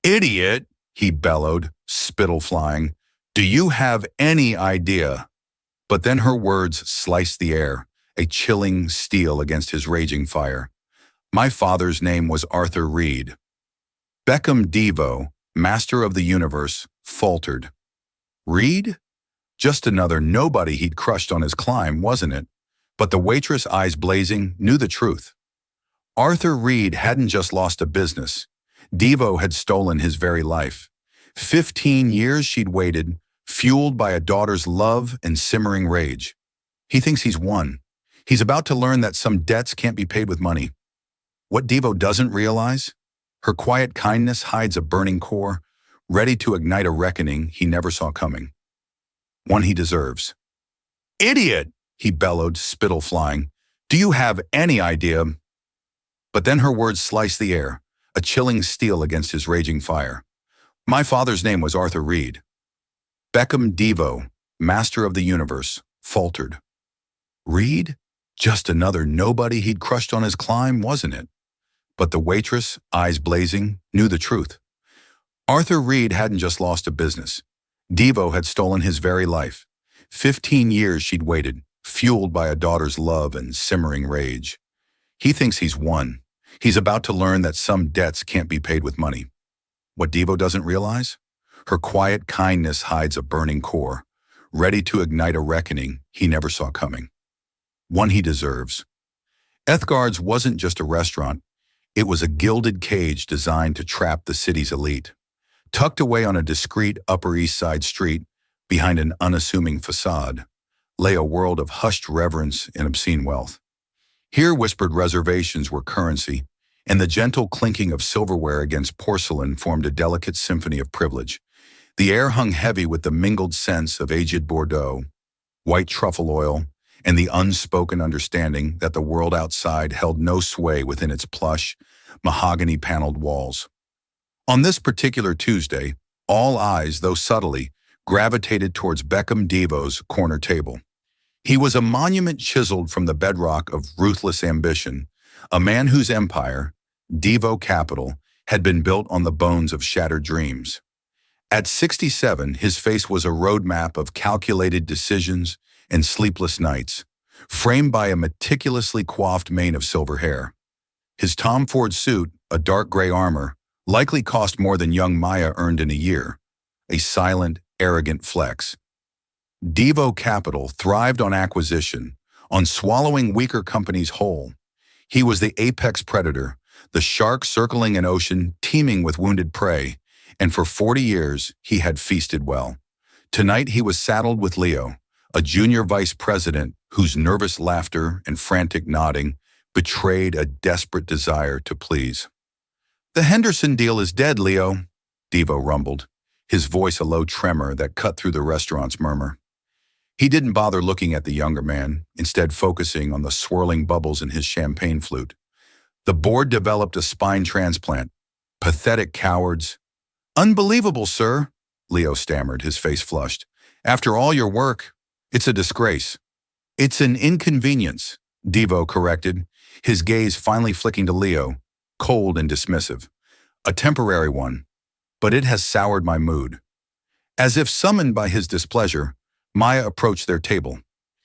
Idiot, he bellowed, spittle flying. Do you have any idea? But then her words sliced the air, a chilling steel against his raging fire. My father's name was Arthur Reed. Beckham Devo, master of the universe, faltered. Reed? Just another nobody he'd crushed on his climb, wasn't it? But the waitress, eyes blazing, knew the truth. Arthur Reed hadn't just lost a business. Devo had stolen his very life. 15 years she'd waited, fueled by a daughter's love and simmering rage. He thinks he's won. He's about to learn that some debts can't be paid with money. What Devo doesn't realize? Her quiet kindness hides a burning core, ready to ignite a reckoning he never saw coming. One he deserves. Idiot, he bellowed, spittle flying. Do you have any idea? But then her words sliced the air, a chilling steel against his raging fire. My father's name was Arthur Reed. Beckham Devo, master of the universe, faltered. Reed? Just another nobody he'd crushed on his climb, wasn't it? But the waitress, eyes blazing, knew the truth. Arthur Reed hadn't just lost a business. Devo had stolen his very life. 15 years she'd waited, fueled by a daughter's love and simmering rage. He thinks he's won. He's about to learn that some debts can't be paid with money. What Devo doesn't realize? Her quiet kindness hides a burning core, ready to ignite a reckoning he never saw coming. One he deserves. Ethgard's wasn't just a restaurant. It was a gilded cage designed to trap the city's elite. Tucked away on a discreet Upper East Side street, behind an unassuming facade, lay a world of hushed reverence and obscene wealth. Here whispered reservations were currency, and the gentle clinking of silverware against porcelain formed a delicate symphony of privilege. The air hung heavy with the mingled scents of aged Bordeaux, white truffle oil, and the unspoken understanding that the world outside held no sway within its plush, mahogany-paneled walls. On this particular Tuesday, all eyes, though subtly, gravitated towards Beckham Devo's corner table. He was a monument chiseled from the bedrock of ruthless ambition, a man whose empire, Devo Capital, had been built on the bones of shattered dreams. At 67, his face was a roadmap of calculated decisions and sleepless nights, framed by a meticulously coiffed mane of silver hair. His Tom Ford suit, a dark gray armor, likely cost more than young Maya earned in a year, a silent, arrogant flex. Devo Capital thrived on acquisition, on swallowing weaker companies whole. He was the apex predator, the shark circling an ocean teeming with wounded prey, and for 40 years he had feasted well. Tonight he was saddled with Leo, a junior vice president whose nervous laughter and frantic nodding betrayed a desperate desire to please. The Henderson deal is dead, Leo, Devo rumbled, his voice a low tremor that cut through the restaurant's murmur. He didn't bother looking at the younger man, instead focusing on the swirling bubbles in his champagne flute. The board developed a spine transplant. Pathetic cowards. Unbelievable, sir, Leo stammered, his face flushed. After all your work, it's a disgrace. It's an inconvenience, Devo corrected, his gaze finally flicking to Leo, cold and dismissive. A temporary one, but it has soured my mood. As if summoned by his displeasure, Maya approached their table.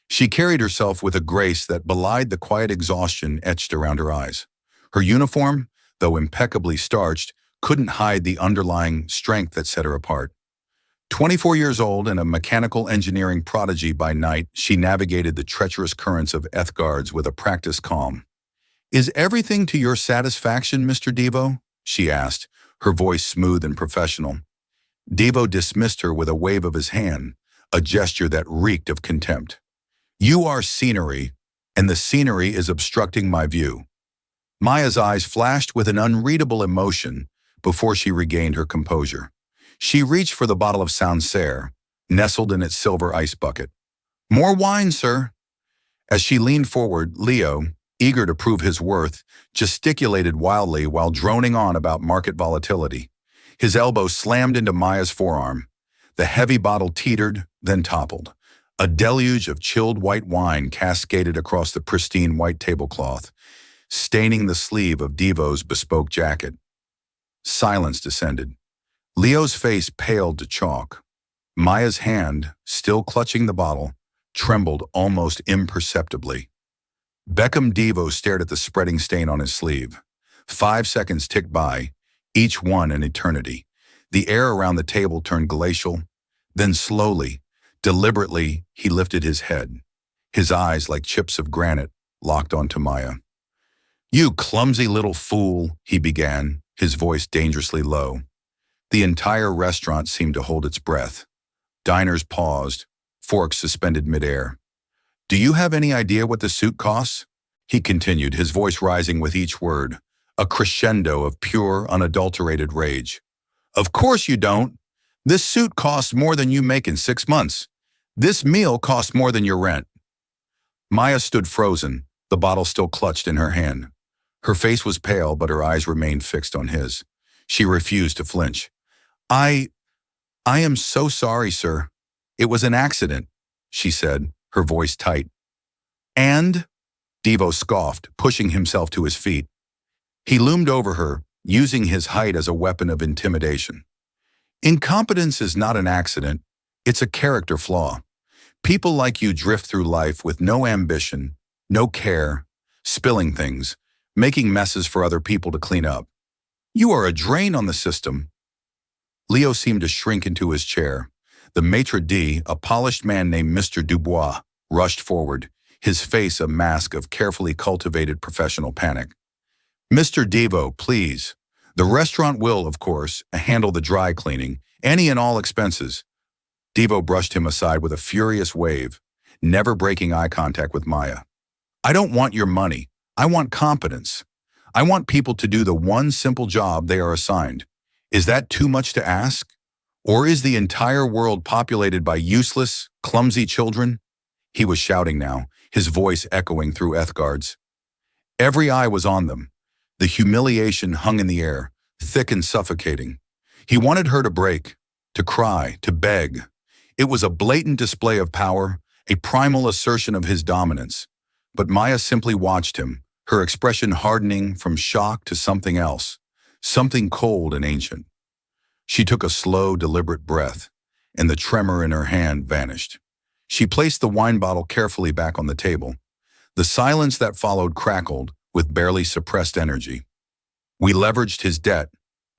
She carried herself with a grace that belied the quiet exhaustion etched around her eyes. Her uniform, though impeccably starched, couldn't hide the underlying strength that set her apart. 24 years old and a mechanical engineering prodigy by night, she navigated the treacherous currents of Ethgard's with a practiced calm. Is everything to your satisfaction, Mr. Devo? She asked, her voice smooth and professional. Devo dismissed her with a wave of his hand, a gesture that reeked of contempt. You are scenery, and the scenery is obstructing my view. Maya's eyes flashed with an unreadable emotion before she regained her composure. She reached for the bottle of Sancerre, nestled in its silver ice bucket. More wine, sir. As she leaned forward, Leo, eager to prove his worth, gesticulated wildly while droning on about market volatility. His elbow slammed into Maya's forearm. The heavy bottle teetered, then toppled. A deluge of chilled white wine cascaded across the pristine white tablecloth, staining the sleeve of Devo's bespoke jacket. Silence descended. Leo's face paled to chalk. Maya's hand, still clutching the bottle, trembled almost imperceptibly. Beckham Devo stared at the spreading stain on his sleeve. 5 seconds ticked by, each one an eternity. The air around the table turned glacial. Then slowly, deliberately, he lifted his head. His eyes, like chips of granite, locked onto Maya. "You clumsy little fool," he began, his voice dangerously low. The entire restaurant seemed to hold its breath. Diners paused, forks suspended midair. "Do you have any idea what the suit costs?" He continued, his voice rising with each word, a crescendo of pure, unadulterated rage. "Of course you don't. This suit costs more than you make in 6 months. This meal costs more than your rent." Maya stood frozen, the bottle still clutched in her hand. Her face was pale, but her eyes remained fixed on his. She refused to flinch. I am so sorry, sir. It was an accident," she said, her voice tight. "And?" Devo scoffed, pushing himself to his feet. He loomed over her, using his height as a weapon of intimidation. "Incompetence is not an accident. It's a character flaw. People like you drift through life with no ambition, no care, spilling things, making messes for other people to clean up. You are a drain on the system." Leo seemed to shrink into his chair. The maitre d', a polished man named Mr. Dubois, rushed forward, his face a mask of carefully cultivated professional panic. "Mr. Devo, please. The restaurant will, of course, handle the dry cleaning, any and all expenses." Devo brushed him aside with a furious wave, never breaking eye contact with Maya. "I don't want your money. I want competence. I want people to do the one simple job they are assigned. Is that too much to ask? Or is the entire world populated by useless, clumsy children?" He was shouting now, his voice echoing through Ethgard's. Every eye was on them. The humiliation hung in the air, thick and suffocating. He wanted her to break, to cry, to beg. It was a blatant display of power, a primal assertion of his dominance. But Maya simply watched him, her expression hardening from shock to something else, something cold and ancient. She took a slow, deliberate breath, and the tremor in her hand vanished. She placed the wine bottle carefully back on the table. The silence that followed crackled with barely suppressed energy. "We leveraged his debt.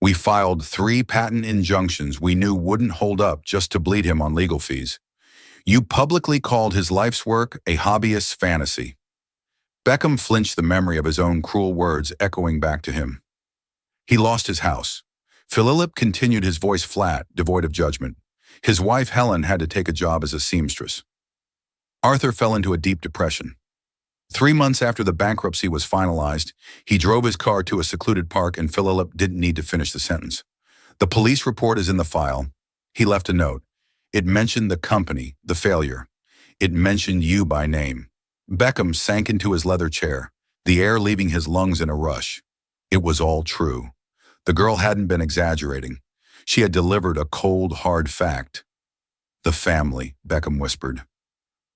We filed 3 patent injunctions we knew wouldn't hold up just to bleed him on legal fees. You publicly called his life's work a hobbyist's fantasy." Beckham flinched, the memory of his own cruel words echoing back to him. "He lost his house." Philip continued, his voice flat, devoid of judgment. His wife, Helen, had to take a job as a seamstress. Arthur fell into a deep depression. 3 months after the bankruptcy was finalized, he drove his car to a secluded park and Philip didn't need to finish the sentence. "The police report is in the file." He left a note. It mentioned the company, the failure. It mentioned you by name. Beckham sank into his leather chair, the air leaving his lungs in a rush. It was all true. The girl hadn't been exaggerating. She had delivered a cold, hard fact. "The family," Beckham whispered.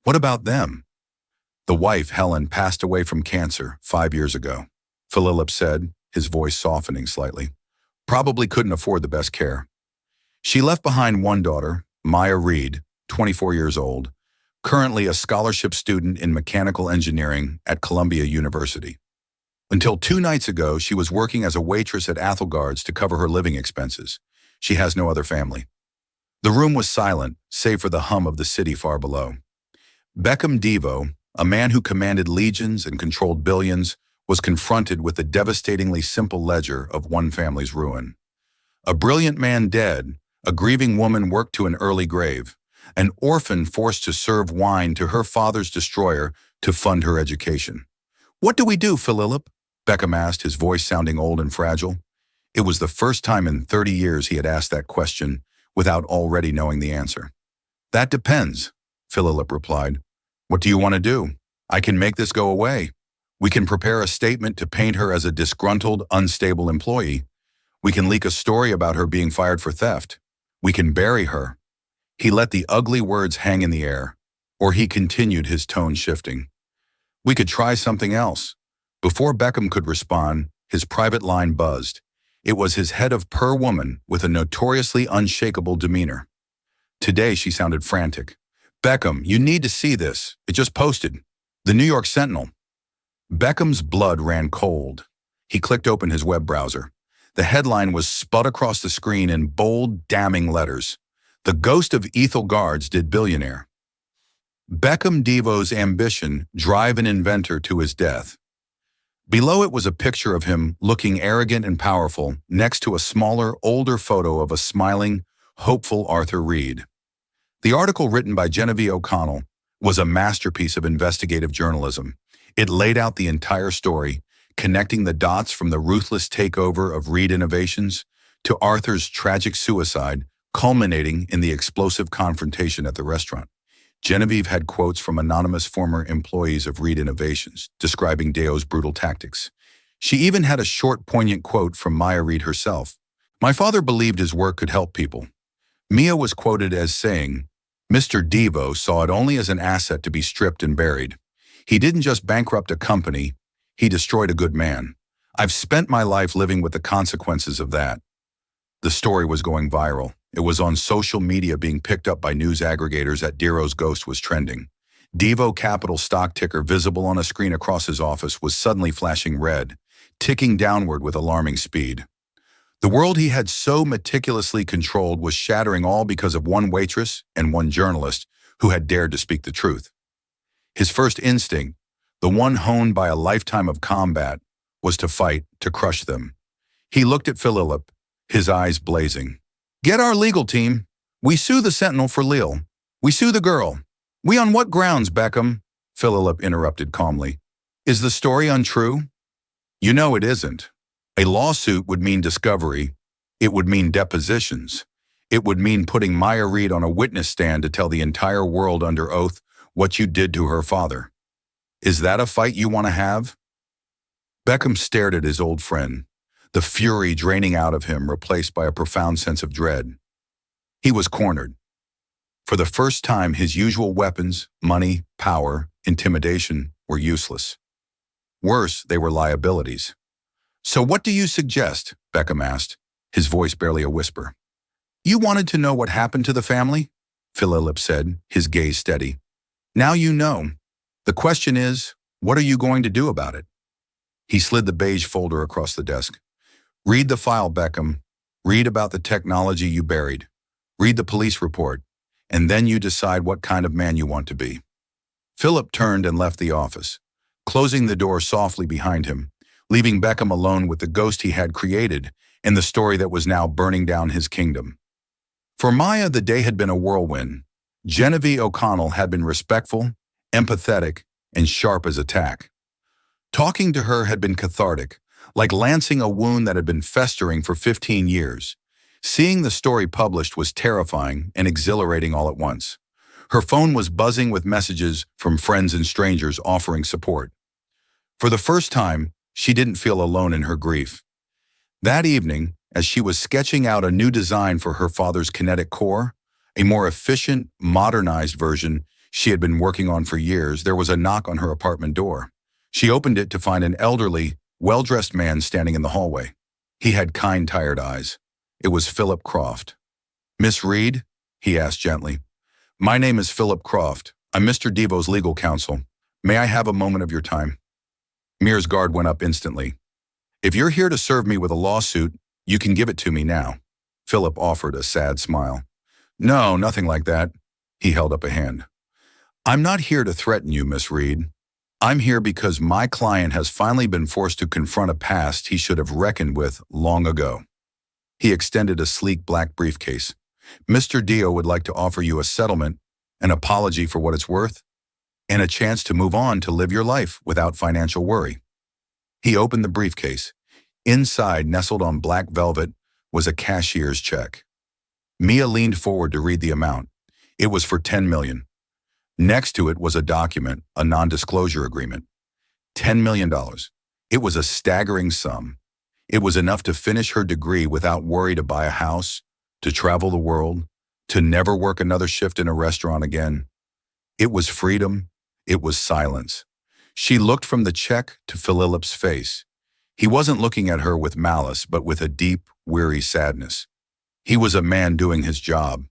"What about them?" "The wife, Helen, passed away from cancer 5 years ago," Philip said, his voice softening slightly. "Probably couldn't afford the best care. She left behind one daughter, Maya Reed, 24 years old, currently a scholarship student in mechanical engineering at Columbia University. Until 2 nights ago, she was working as a waitress at Ethgard's to cover her living expenses. She has no other family." The room was silent, save for the hum of the city far below. Beckham Devo, a man who commanded legions and controlled billions, was confronted with the devastatingly simple ledger of one family's ruin. A brilliant man dead, a grieving woman worked to an early grave, an orphan forced to serve wine to her father's destroyer to fund her education. "What do we do, Philip?" Beckham asked, his voice sounding old and fragile. It was the first time in 30 years he had asked that question without already knowing the answer. "That depends," Philip replied. "What do you want to do? I can make this go away. We can prepare a statement to paint her as a disgruntled, unstable employee. We can leak a story about her being fired for theft. We can bury her." He let the ugly words hang in the air, or he continued, his tone shifting. "We could try something else." Before Beckham could respond, his private line buzzed. It was his head of per woman with a notoriously unshakable demeanor. Today she sounded frantic. "Beckham, you need to see this. It just posted. The New York Sentinel." Beckham's blood ran cold. He clicked open his web browser. The headline was sput across the screen in bold, damning letters. "The ghost of Ethel Guards did Billionaire." Beckham Devoe's ambition drive an inventor to his death. Below it was a picture of him looking arrogant and powerful next to a smaller, older photo of a smiling, hopeful Arthur Reed. The article written by Genevieve O'Connell was a masterpiece of investigative journalism. It laid out the entire story, connecting the dots from the ruthless takeover of Reed Innovations to Arthur's tragic suicide, culminating in the explosive confrontation at the restaurant. Genevieve had quotes from anonymous former employees of Reed Innovations describing Deo's brutal tactics. She even had a short, poignant quote from Maya Reed herself. "My father believed his work could help people." Mia was quoted as saying, "Mr. Devo saw it only as an asset to be stripped and buried. He didn't just bankrupt a company, he destroyed a good man. I've spent my life living with the consequences of that." The story was going viral. It was on social media being picked up by news aggregators that Devo's ghost was trending. Devo Capital stock ticker visible on a screen across his office was suddenly flashing red, ticking downward with alarming speed. The world he had so meticulously controlled was shattering, all because of one waitress and one journalist who had dared to speak the truth. His first instinct, the one honed by a lifetime of combat, was to fight, to crush them. He looked at Philip, his eyes blazing. "Get our legal team. We sue the Sentinel for Lille. We sue the girl." "We on what grounds, Beckham?" Philip interrupted calmly. "Is the story untrue?" "You know it isn't. A lawsuit would mean discovery. It would mean depositions. It would mean putting Maya Reed on a witness stand to tell the entire world under oath what you did to her father. Is that a fight you want to have?" Beckham stared at his old friend, the fury draining out of him replaced by a profound sense of dread. He was cornered. For the first time, his usual weapons, money, power, intimidation, were useless. Worse, they were liabilities. "So what do you suggest?" Beckham asked, his voice barely a whisper. "You wanted to know what happened to the family?" Philip said, his gaze steady. "Now you know. The question is, what are you going to do about it?" He slid the beige folder across the desk. "Read the file, Beckham. Read about the technology you buried. Read the police report. And then you decide what kind of man you want to be." Philip turned and left the office, closing the door softly behind him, leaving Beckham alone with the ghost he had created and the story that was now burning down his kingdom. For Maya, the day had been a whirlwind. Genevieve O'Connell had been respectful, empathetic, and sharp as a tack. Talking to her had been cathartic, like lancing a wound that had been festering for 15 years. Seeing the story published was terrifying and exhilarating all at once. Her phone was buzzing with messages from friends and strangers offering support. For the first time, she didn't feel alone in her grief. That evening, as she was sketching out a new design for her father's kinetic core, a more efficient, modernized version she had been working on for years, there was a knock on her apartment door. She opened it to find an elderly, well-dressed man standing in the hallway. He had kind, tired eyes. It was Philip Croft. "Miss Reed?" he asked gently. "My name is Philip Croft. I'm Mr. Devo's legal counsel. May I have a moment of your time?" Mir's guard went up instantly. "If you're here to serve me with a lawsuit, you can give it to me now." Philip offered a sad smile. "No, nothing like that." He held up a hand. "I'm not here to threaten you, Miss Reed. I'm here because my client has finally been forced to confront a past he should have reckoned with long ago." He extended a sleek black briefcase. "Mr. Dio would like to offer you a settlement, an apology for what it's worth, and a chance to move on to live your life without financial worry." He opened the briefcase. Inside, nestled on black velvet, was a cashier's check. Mia leaned forward to read the amount. It was for $10 million. Next to it was a document, a non-disclosure agreement. $10 million. It was a staggering sum. It was enough to finish her degree without worry, to buy a house, to travel the world, to never work another shift in a restaurant again. It was freedom. It was silence. She looked from the check to Philip's face. He wasn't looking at her with malice, but with a deep, weary sadness. He was a man doing his job.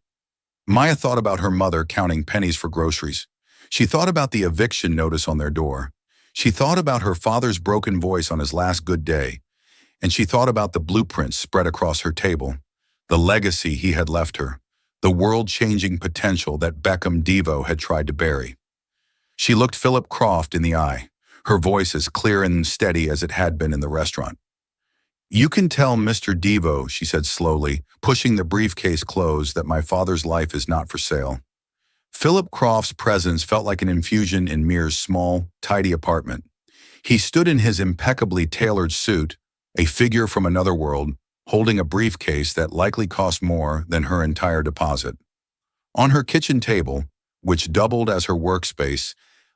Maya thought about her mother counting pennies for groceries. She thought about the eviction notice on their door. She thought about her father's broken voice on his last good day. And she thought about the blueprints spread across her table, the legacy he had left her, the world-changing potential that Beckham Devo had tried to bury. She looked Philip Croft in the eye, her voice as clear and steady as it had been in the restaurant. "You can tell Mr. Devo," she said slowly, pushing the briefcase closed, "that my father's life is not for sale." Philip Croft's presence felt like an infusion in Mir's small, tidy apartment. He stood in his impeccably tailored suit, a figure from another world, holding a briefcase that likely cost more than her entire deposit. On her kitchen table, which doubled as her workspace,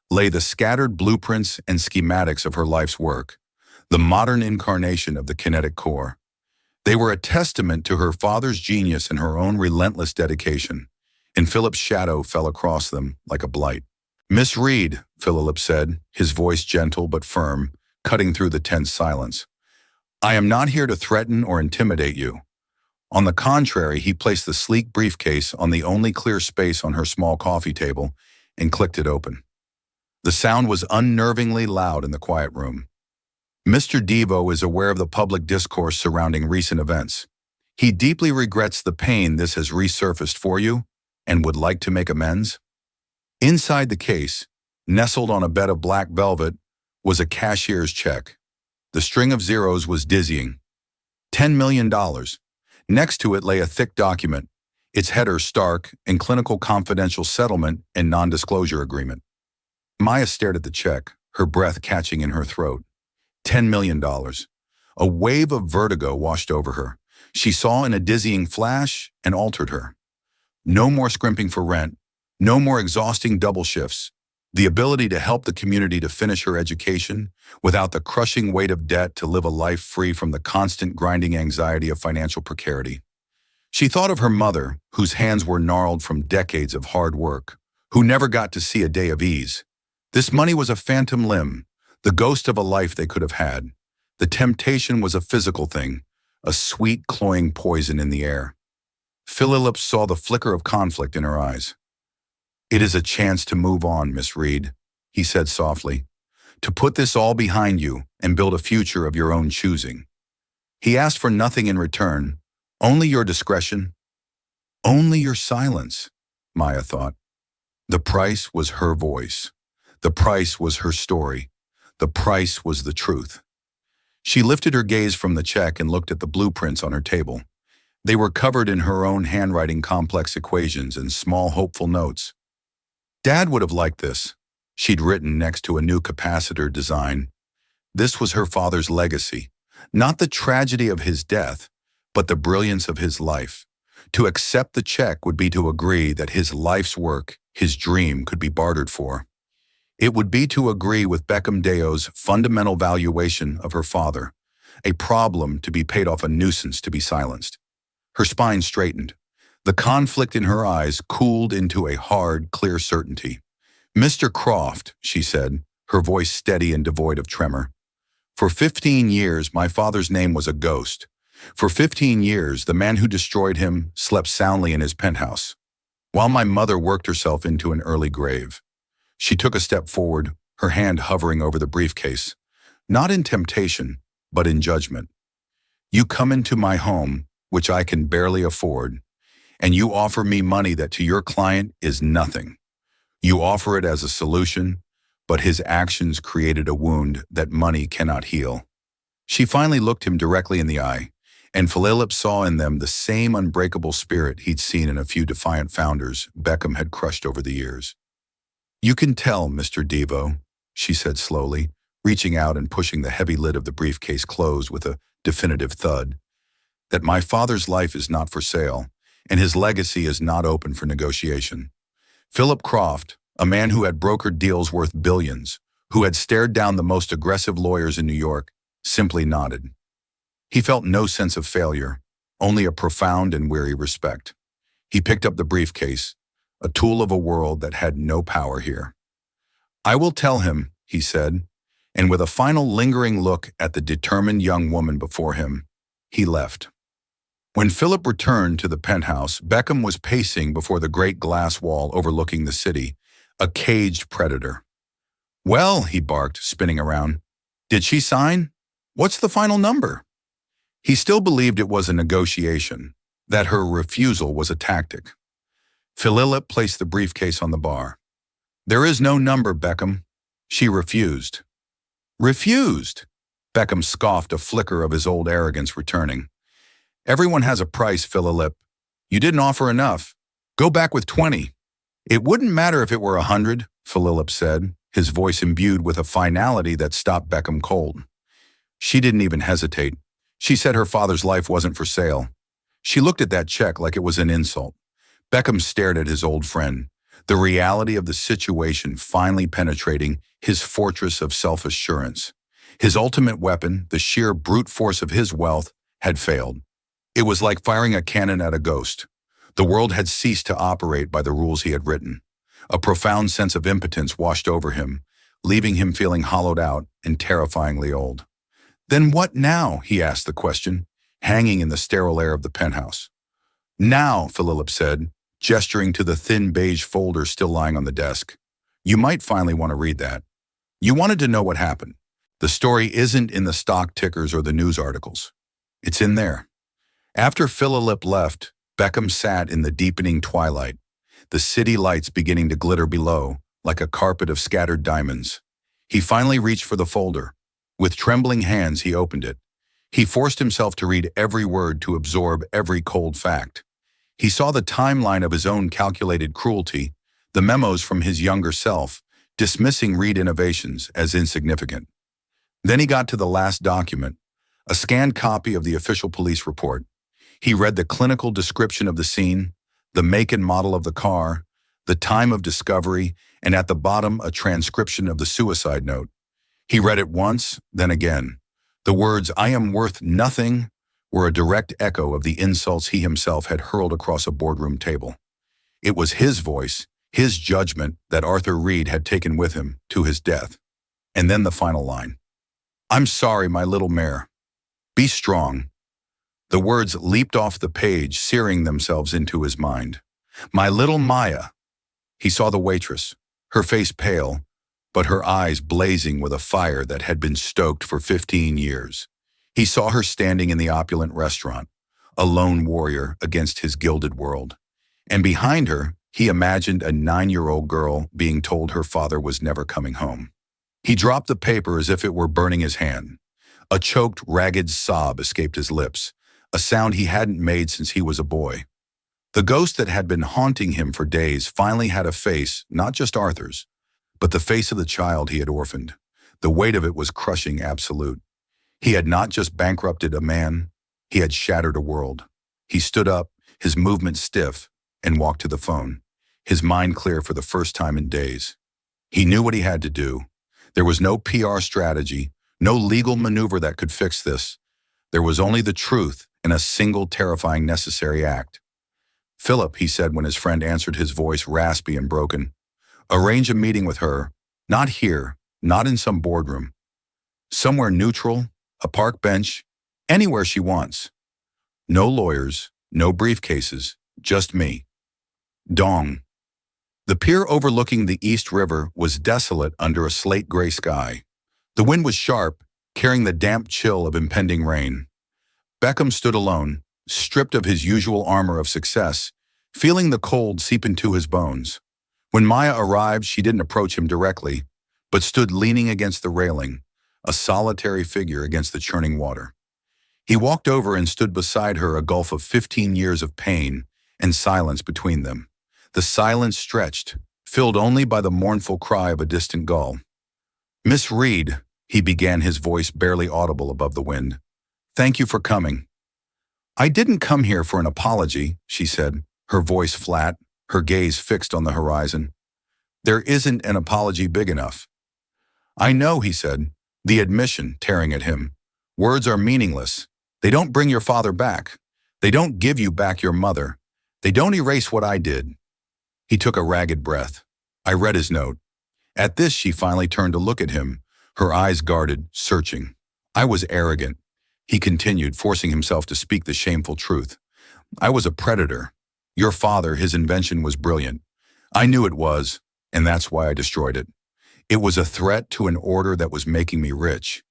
lay the scattered blueprints and schematics of her life's work, the modern incarnation of the kinetic core. They were a testament to her father's genius and her own relentless dedication, and Philip's shadow fell across them like a blight. "Miss Reed," Philip said, his voice gentle but firm, cutting through the tense silence. "I am not here to threaten or intimidate you." On the contrary, he placed the sleek briefcase on the only clear space on her small coffee table and clicked it open. The sound was unnervingly loud in the quiet room. "Mr. Devo is aware of the public discourse surrounding recent events. He deeply regrets the pain this has resurfaced for you and would like to make amends." Inside the case, nestled on a bed of black velvet, was a cashier's check. The string of zeros was dizzying. $10 million. Next to it lay a thick document, its header stark and clinical confidential settlement and non-disclosure agreement. Maya stared at the check, her breath catching in her throat. $10 million. A wave of vertigo washed over her. She saw in a dizzying flash and altered her. No more scrimping for rent, no more exhausting double shifts. The ability to help the community to finish her education without the crushing weight of debt, to live a life free from the constant grinding anxiety of financial precarity. She thought of her mother, whose hands were gnarled from decades of hard work, who never got to see a day of ease. This money was a phantom limb, the ghost of a life they could have had. The temptation was a physical thing, a sweet, cloying poison in the air. Philip saw the flicker of conflict in her eyes. "It is a chance to move on, Miss Reed," he said softly, "to put this all behind you and build a future of your own choosing." He asked for nothing in return, only your discretion, only your silence, Maya thought. The price was her voice. The price was her story. The price was the truth. She lifted her gaze from the check and looked at the blueprints on her table. They were covered in her own handwriting, complex equations and small hopeful notes. "Dad would have liked this," she'd written next to a new capacitor design. This was her father's legacy, not the tragedy of his death, but the brilliance of his life. To accept the check would be to agree that his life's work, his dream, could be bartered for. It would be to agree with Beckham Devo's fundamental valuation of her father, a problem to be paid off, a nuisance to be silenced. Her spine straightened. The conflict in her eyes cooled into a hard, clear certainty. "Mr. Croft," she said, her voice steady and devoid of tremor. "For 15 years, my father's name was a ghost. For 15 years, the man who destroyed him slept soundly in his penthouse, while my mother worked herself into an early grave." She took a step forward, her hand hovering over the briefcase, not in temptation, but in judgment. "You come into my home, which I can barely afford, and you offer me money that to your client is nothing. You offer it as a solution, but his actions created a wound that money cannot heal." She finally looked him directly in the eye, and Philip saw in them the same unbreakable spirit he'd seen in a few defiant founders Beckham had crushed over the years. "You can tell, Mr. Devo," she said slowly, reaching out and pushing the heavy lid of the briefcase closed with a definitive thud, "that my father's life is not for sale, and his legacy is not open for negotiation." Philip Croft, a man who had brokered deals worth billions, who had stared down the most aggressive lawyers in New York, simply nodded. He felt no sense of failure, only a profound and weary respect. He picked up the briefcase, a tool of a world that had no power here. "I will tell him," he said, and with a final lingering look at the determined young woman before him, he left. When Philip returned to the penthouse, Beckham was pacing before the great glass wall overlooking the city, a caged predator. "Well," he barked, spinning around, "did she sign? What's the final number?" He still believed it was a negotiation, that her refusal was a tactic. Philip placed the briefcase on the bar. "There is no number, Beckham." She refused. "Refused?" Beckham scoffed, a flicker of his old arrogance returning. "Everyone has a price, Philip. You didn't offer enough. Go back with 20. "It wouldn't matter if it were 100, Philip said, his voice imbued with a finality that stopped Beckham cold. She didn't even hesitate. She said her father's life wasn't for sale. She looked at that check like it was an insult. Beckham stared at his old friend, the reality of the situation finally penetrating his fortress of self-assurance. His ultimate weapon, the sheer brute force of his wealth, had failed. It was like firing a cannon at a ghost. The world had ceased to operate by the rules he had written. A profound sense of impotence washed over him, leaving him feeling hollowed out and terrifyingly old. "Then what now?" he asked the question, hanging in the sterile air of the penthouse. "Now," Philip said, gesturing to the thin beige folder still lying on the desk. "You might finally want to read that. You wanted to know what happened. The story isn't in the stock tickers or the news articles. It's in there." After Philip left, Beckham sat in the deepening twilight, the city lights beginning to glitter below like a carpet of scattered diamonds. He finally reached for the folder. With trembling hands, he opened it. He forced himself to read every word, to absorb every cold fact. He saw the timeline of his own calculated cruelty, the memos from his younger self, dismissing Reed Innovations as insignificant. Then he got to the last document, a scanned copy of the official police report. He read the clinical description of the scene, the make and model of the car, the time of discovery, and at the bottom a transcription of the suicide note. He read it once, then again. The words, "I am worth nothing," were a direct echo of the insults he himself had hurled across a boardroom table. It was his voice, his judgment, that Arthur Reed had taken with him to his death. And then the final line. "I'm sorry, my little mare. Be strong." The words leaped off the page, searing themselves into his mind. "My little Maya." He saw the waitress, her face pale, but her eyes blazing with a fire that had been stoked for 15 years. He saw her standing in the opulent restaurant, a lone warrior against his gilded world. And behind her, he imagined a 9-year-old girl being told her father was never coming home. He dropped the paper as if it were burning his hand. A choked, ragged sob escaped his lips, a sound he hadn't made since he was a boy. The ghost that had been haunting him for days finally had a face, not just Arthur's, but the face of the child he had orphaned. The weight of it was crushing, absolute. He had not just bankrupted a man, he had shattered a world. He stood up, his movement stiff, and walked to the phone, his mind clear for the first time in days. He knew what he had to do. There was no PR strategy, no legal maneuver that could fix this. There was only the truth and a single terrifying necessary act. "Philip," he said when his friend answered, his voice raspy and broken. "Arrange a meeting with her, not here, not in some boardroom. Somewhere neutral, a park bench, anywhere she wants. No lawyers, no briefcases, just me." Dong. The pier overlooking the East River was desolate under a slate-gray sky. The wind was sharp, carrying the damp chill of impending rain. Beckham stood alone, stripped of his usual armor of success, feeling the cold seep into his bones. When Maya arrived, she didn't approach him directly, but stood leaning against the railing, a solitary figure against the churning water. He walked over and stood beside her, a gulf of 15 years of pain and silence between them. The silence stretched, filled only by the mournful cry of a distant gull. "Miss Reed," he began, his voice barely audible above the wind. "Thank you for coming." "I didn't come here for an apology," she said, her voice flat, her gaze fixed on the horizon. "There isn't an apology big enough." "I know," he said, the admission tearing at him. "Words are meaningless. They don't bring your father back. They don't give you back your mother. They don't erase what I did." He took a ragged breath. I read his note. At this, she finally turned to look at him, Her eyes guarded, searching. I was arrogant. He continued, forcing himself to speak the shameful truth. I was a predator. Your father, his invention was brilliant. I knew it was, and that's why I destroyed it. It was a threat to an order that was making me rich.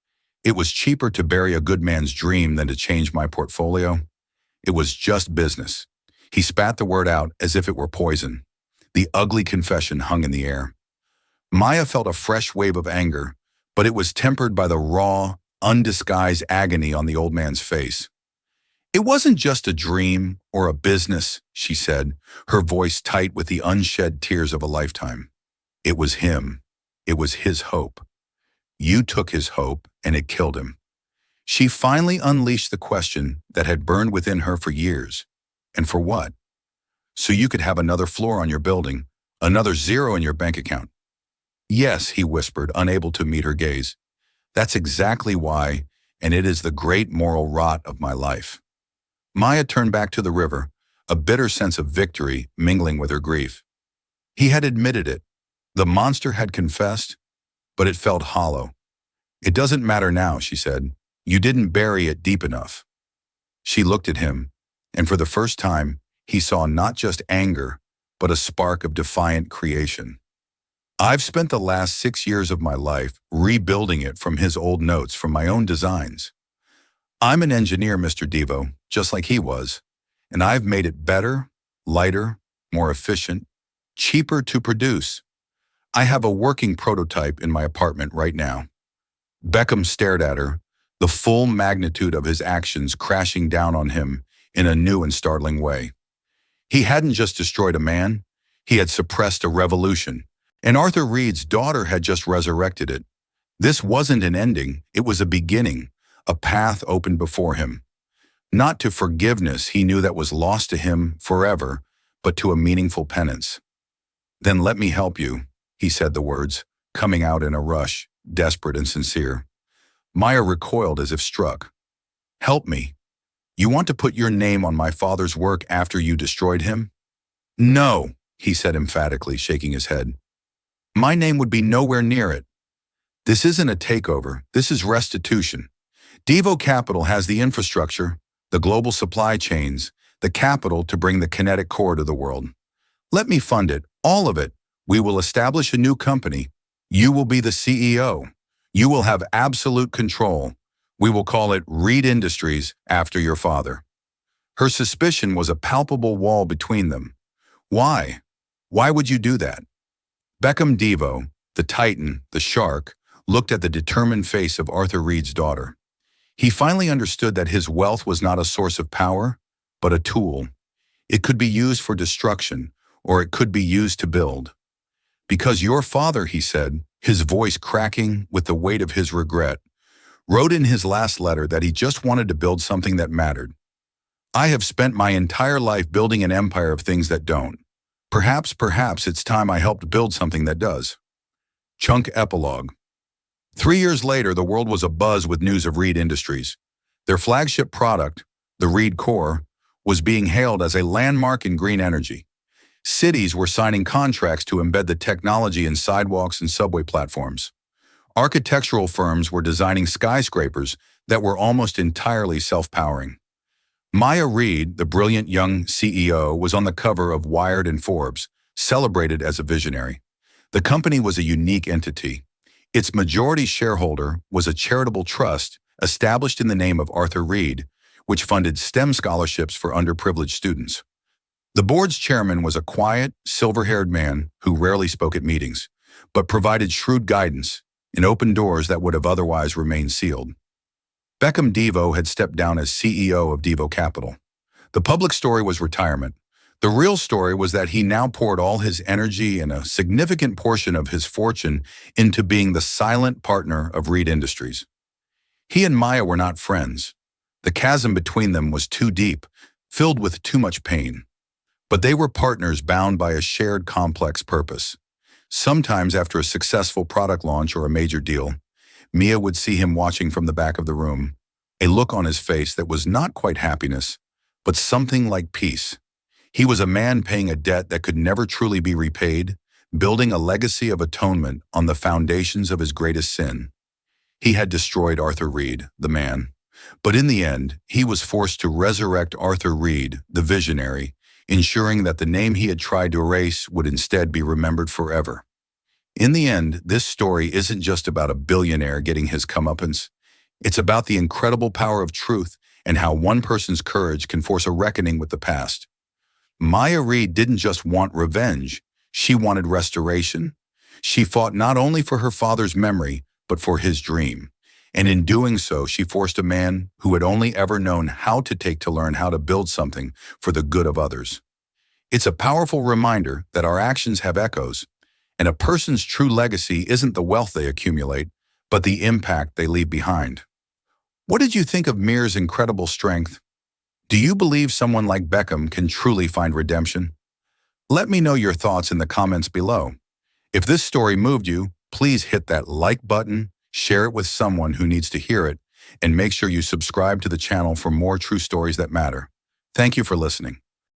It was cheaper to bury a good man's dream than to change my portfolio. It was just business. He spat the word out as if it were poison. The ugly confession hung in the air. Maya felt a fresh wave of anger, but it was tempered by the raw, undisguised agony on the old man's face. It wasn't just a dream or a business, she said, her voice tight with the unshed tears of a lifetime. It was him. It was his hope. You took his hope, and it killed him. She finally unleashed the question that had burned within her for years. And for what? So you could have another floor on your building, another zero in your bank account. Yes, he whispered, unable to meet her gaze. That's exactly why, and it is the great moral rot of my life. Maya turned back to the river, a bitter sense of victory mingling with her grief. He had admitted it. The monster had confessed, but it felt hollow. It doesn't matter now, she said. You didn't bury it deep enough. She looked at him, and for the first time, he saw not just anger, but a spark of defiant creation. I've spent the last 6 years of my life rebuilding it from his old notes, from my own designs. I'm an engineer, Mr. Devo, just like he was, and I've made it better, lighter, more efficient, cheaper to produce. I have a working prototype in my apartment right now. Beckham stared at her, the full magnitude of his actions crashing down on him in a new and startling way. He hadn't just destroyed a man, he had suppressed a revolution, and Arthur Reed's daughter had just resurrected it. This wasn't an ending, it was a beginning, a path opened before him. Not to forgiveness he knew that was lost to him forever, but to a meaningful penance. Then let me help you, he said the words, coming out in a rush, desperate and sincere. Maya recoiled as if struck. Help me. You want to put your name on my father's work after you destroyed him? No, he said emphatically, shaking his head. My name would be nowhere near it. This isn't a takeover, this is restitution. Devo Capital has the infrastructure, the global supply chains, the capital to bring the kinetic core to the world. Let me fund it, all of it. We will establish a new company. You will be the CEO. You will have absolute control. We will call it Reed Industries after your father. Her suspicion was a palpable wall between them. Why? Why would you do that? Beckham Devo, the titan, the shark, looked at the determined face of Arthur Reed's daughter. He finally understood that his wealth was not a source of power, but a tool. It could be used for destruction, or it could be used to build. Because your father, he said, his voice cracking with the weight of his regret, wrote in his last letter that he just wanted to build something that mattered. I have spent my entire life building an empire of things that don't. Perhaps it's time I helped build something that does. Chunk epilogue. 3 years later, the world was abuzz with news of Reed Industries. Their flagship product, the Reed Core, was being hailed as a landmark in green energy. Cities were signing contracts to embed the technology in sidewalks and subway platforms. Architectural firms were designing skyscrapers that were almost entirely self-powering. Maya Reed, the brilliant young CEO, was on the cover of Wired and Forbes, celebrated as a visionary. The company was a unique entity. Its majority shareholder was a charitable trust established in the name of Arthur Reed, which funded STEM scholarships for underprivileged students. The board's chairman was a quiet, silver-haired man who rarely spoke at meetings, but provided shrewd guidance and opened doors that would have otherwise remained sealed. Beckham Devo had stepped down as CEO of Devo Capital. The public story was retirement. The real story was that he now poured all his energy and a significant portion of his fortune into being the silent partner of Reed Industries. He and Maya were not friends. The chasm between them was too deep, filled with too much pain. But they were partners bound by a shared complex purpose. Sometimes after a successful product launch or a major deal, Mia would see him watching from the back of the room, a look on his face that was not quite happiness, but something like peace. He was a man paying a debt that could never truly be repaid, building a legacy of atonement on the foundations of his greatest sin. He had destroyed Arthur Reed, the man. But in the end, he was forced to resurrect Arthur Reed, the visionary, ensuring that the name he had tried to erase would instead be remembered forever. In the end, this story isn't just about a billionaire getting his comeuppance. It's about the incredible power of truth and how one person's courage can force a reckoning with the past. Maya Reed didn't just want revenge, she wanted restoration. She fought not only for her father's memory, but for his dream. And in doing so, she forced a man who had only ever known how to learn how to build something for the good of others. It's a powerful reminder that our actions have echoes, and a person's true legacy isn't the wealth they accumulate, but the impact they leave behind. What did you think of Mir's incredible strength? Do you believe someone like Beckham can truly find redemption? Let me know your thoughts in the comments below. If this story moved you, please hit that like button, share it with someone who needs to hear it, and make sure you subscribe to the channel for more true stories that matter. Thank you for listening.